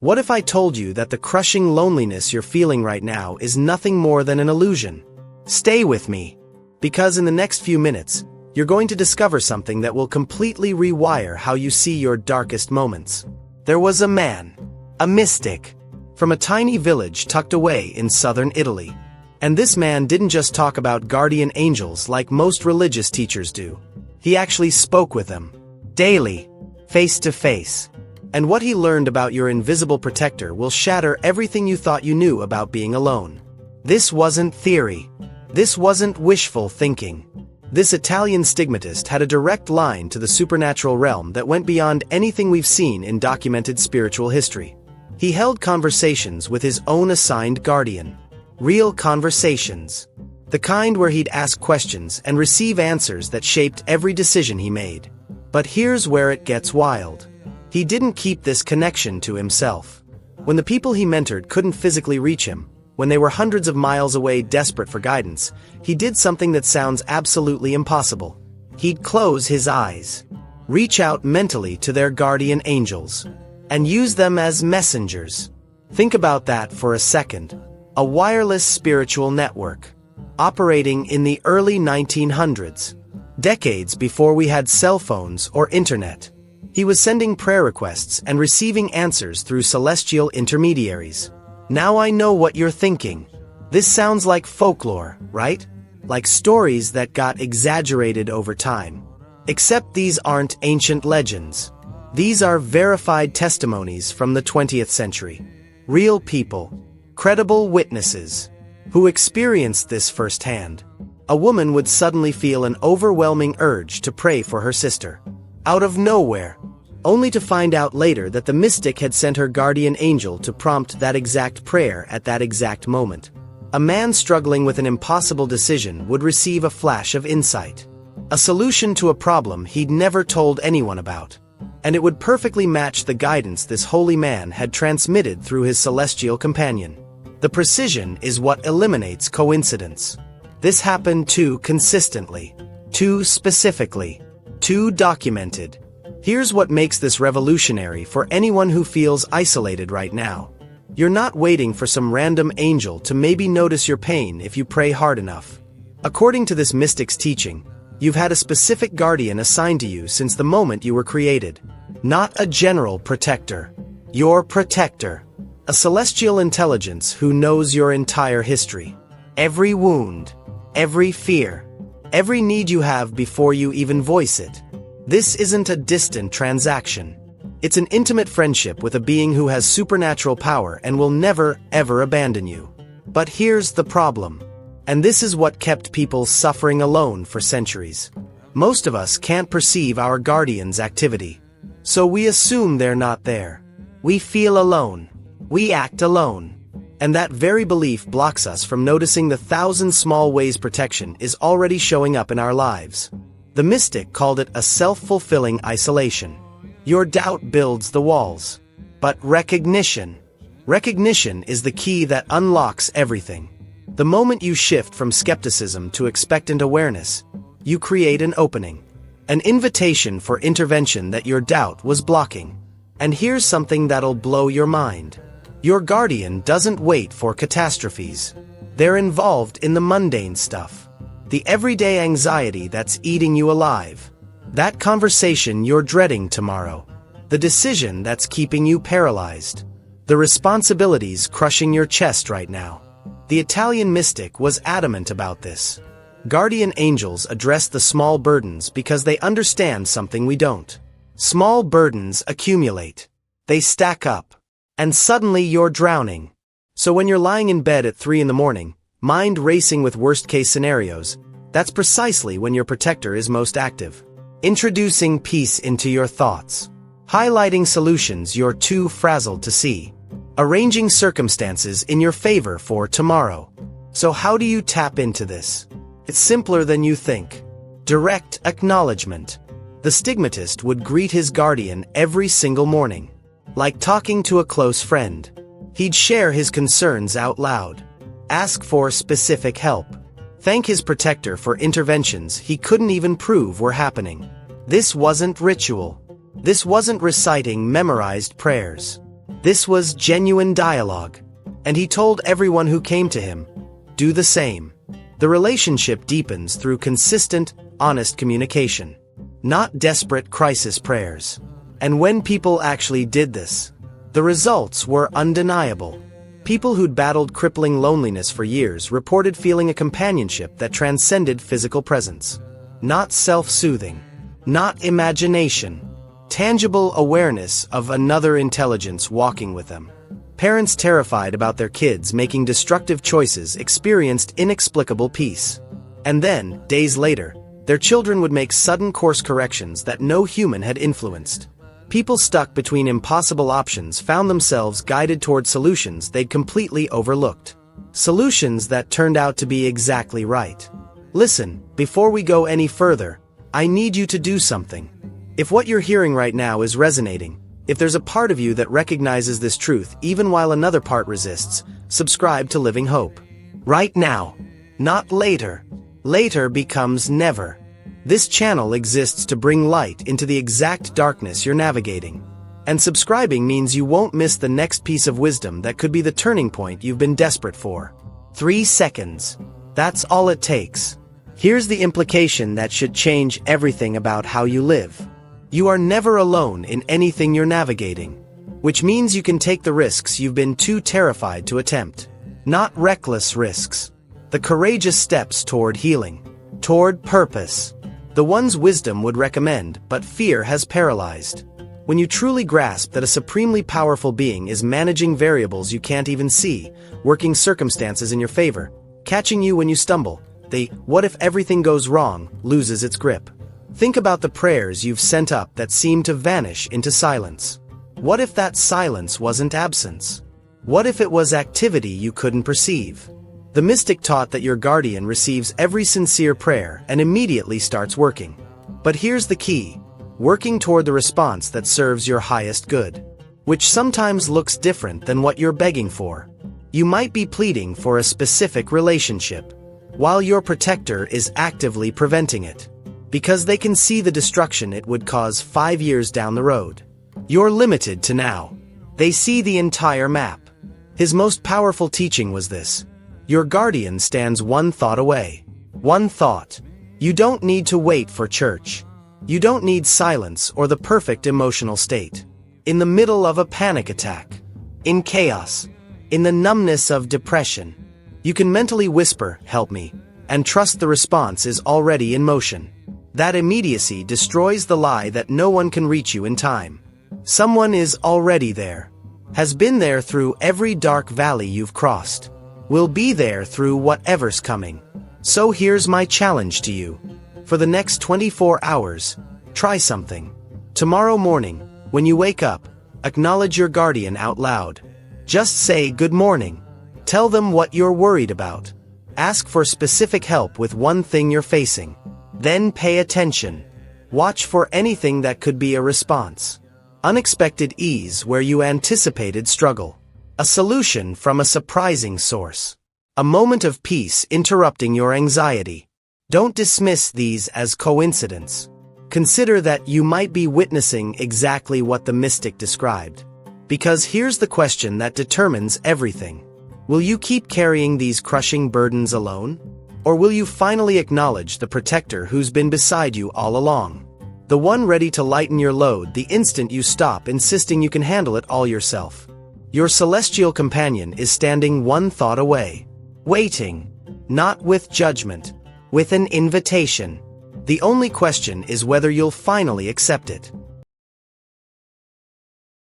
What if I told you that the crushing loneliness you're feeling right now is nothing more than an illusion? Stay with me, because in the next few minutes, you're going to discover something that will completely rewire how you see your darkest moments. There was a man, a mystic, from a tiny village tucked away in southern Italy. And this man didn't just talk about guardian angels like most religious teachers do. He actually spoke with them, daily, face to face. And what he learned about your invisible protector will shatter everything you thought you knew about being alone. This wasn't theory. This wasn't wishful thinking. This Italian stigmatist had a direct line to the supernatural realm that went beyond anything we've seen in documented spiritual history. He held conversations with his own assigned guardian. Real conversations. The kind where he'd ask questions and receive answers that shaped every decision he made. But here's where it gets wild. He didn't keep this connection to himself. When the people he mentored couldn't physically reach him, when they were hundreds of miles away desperate for guidance, he did something that sounds absolutely impossible. He'd close his eyes, reach out mentally to their guardian angels, and use them as messengers. Think about that for a second. A wireless spiritual network, operating in the early 1900s, decades before we had cell phones or internet. He was sending prayer requests and receiving answers through celestial intermediaries. Now I know what you're thinking. This sounds like folklore, right? Like stories that got exaggerated over time. Except these aren't ancient legends. These are verified testimonies from the 20th century. Real people, credible witnesses, who experienced this firsthand. A woman would suddenly feel an overwhelming urge to pray for her sister. Out of nowhere, only to find out later that the mystic had sent her guardian angel to prompt that exact prayer at that exact moment. A man struggling with an impossible decision would receive a flash of insight. A solution to a problem he'd never told anyone about. And it would perfectly match the guidance this holy man had transmitted through his celestial companion. The precision is what eliminates coincidence. This happened too consistently, too specifically, too documented. Here's what makes this revolutionary for anyone who feels isolated right now. You're not waiting for some random angel to maybe notice your pain if you pray hard enough. According to this mystic's teaching, you've had a specific guardian assigned to you since the moment you were created. Not a general protector. Your protector. A celestial intelligence who knows your entire history. Every wound. Every fear. Every need you have before you even voice it. This isn't a distant transaction. It's an intimate friendship with a being who has supernatural power and will never, ever abandon you. But here's the problem. And this is what kept people suffering alone for centuries. Most of us can't perceive our guardian's activity. So we assume they're not there. We feel alone. We act alone. And that very belief blocks us from noticing the thousand small ways protection is already showing up in our lives. The mystic called it a self-fulfilling isolation. Your doubt builds the walls. But recognition is the key that unlocks everything. The moment you shift from skepticism to expectant awareness, you create an opening. An invitation for intervention that your doubt was blocking. And here's something that'll blow your mind. Your guardian doesn't wait for catastrophes. They're involved in the mundane stuff. The everyday anxiety that's eating you alive. That conversation you're dreading tomorrow. The decision that's keeping you paralyzed. The responsibilities crushing your chest right now. The Italian mystic was adamant about this. Guardian angels address the small burdens because they understand something we don't. Small burdens accumulate. They stack up. And suddenly you're drowning. So when you're lying in bed at 3 a.m, mind racing with worst-case scenarios, that's precisely when your protector is most active. Introducing peace into your thoughts. Highlighting solutions you're too frazzled to see. Arranging circumstances in your favor for tomorrow. So how do you tap into this? It's simpler than you think. Direct acknowledgement. The stigmatist would greet his guardian every single morning. Like talking to a close friend. He'd share his concerns out loud. Ask for specific help. Thank his protector for interventions he couldn't even prove were happening. This wasn't ritual. This wasn't reciting memorized prayers. This was genuine dialogue. And he told everyone who came to him, do the same. The relationship deepens through consistent, honest communication, not desperate crisis prayers. And when people actually did this, the results were undeniable. People who'd battled crippling loneliness for years reported feeling a companionship that transcended physical presence. Not self-soothing, not imagination, tangible awareness of another intelligence walking with them. Parents terrified about their kids making destructive choices experienced inexplicable peace. And then, days later, their children would make sudden course corrections that no human had influenced. People stuck between impossible options found themselves guided toward solutions they'd completely overlooked. Solutions that turned out to be exactly right. Listen, before we go any further, I need you to do something. If what you're hearing right now is resonating, if there's a part of you that recognizes this truth even while another part resists, subscribe to Living Hope. Right now, not later. Later becomes never. This channel exists to bring light into the exact darkness you're navigating. And subscribing means you won't miss the next piece of wisdom that could be the turning point you've been desperate for. 3 seconds. That's all it takes. Here's the implication that should change everything about how you live. You are never alone in anything you're navigating, which means you can take the risks you've been too terrified to attempt. Not reckless risks. The courageous steps toward healing, toward purpose. The ones wisdom would recommend, but fear has paralyzed. When you truly grasp that a supremely powerful being is managing variables you can't even see, working circumstances in your favor, catching you when you stumble, the "what if everything goes wrong" loses its grip. Think about the prayers you've sent up that seem to vanish into silence. What if that silence wasn't absence? What if it was activity you couldn't perceive? The mystic taught that your guardian receives every sincere prayer and immediately starts working. But here's the key: working toward the response that serves your highest good, which sometimes looks different than what you're begging for. You might be pleading for a specific relationship, while your protector is actively preventing it. Because they can see the destruction it would cause 5 years down the road. You're limited to now. They see the entire map. His most powerful teaching was this: your guardian stands one thought away. One thought. You don't need to wait for church. You don't need silence or the perfect emotional state. In the middle of a panic attack, in chaos, in the numbness of depression, you can mentally whisper, "Help me," and trust the response is already in motion. That immediacy destroys the lie that no one can reach you in time. Someone is already there, has been there through every dark valley you've crossed, will be there through whatever's coming. So here's my challenge to you. For the next 24 hours, try something. Tomorrow morning, when you wake up, acknowledge your guardian out loud. Just say good morning. Tell them what you're worried about. Ask for specific help with one thing you're facing. Then pay attention. Watch for anything that could be a response. Unexpected ease where you anticipated struggle. A solution from a surprising source. A moment of peace interrupting your anxiety. Don't dismiss these as coincidence. Consider that you might be witnessing exactly what the mystic described. Because here's the question that determines everything. Will you keep carrying these crushing burdens alone? Or will you finally acknowledge the protector who's been beside you all along? The one ready to lighten your load the instant you stop insisting you can handle it all yourself. Your celestial companion is standing one thought away. Waiting. Not with judgment. With an invitation. The only question is whether you'll finally accept it.